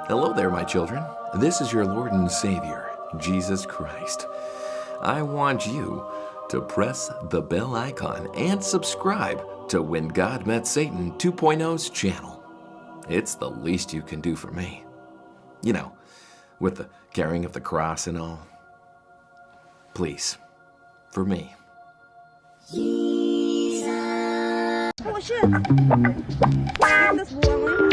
Hello there, my children. This is your Lord and Savior, Jesus Christ. I want you to press the bell icon and subscribe to When God Met Satan 2.0's channel. It's the least you can do for me. You know, with the carrying of the cross and all. Please, for me. Oh shit! Tapos buwan mo yun.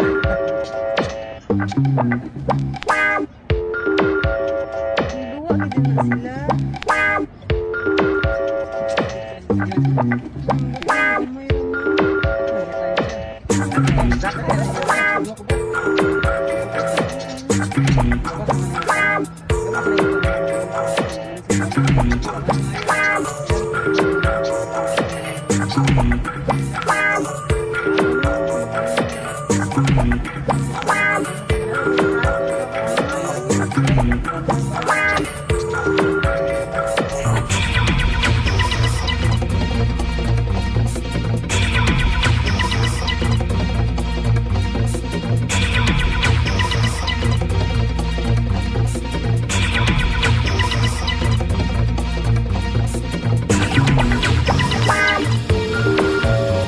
Duwa, gid na sila.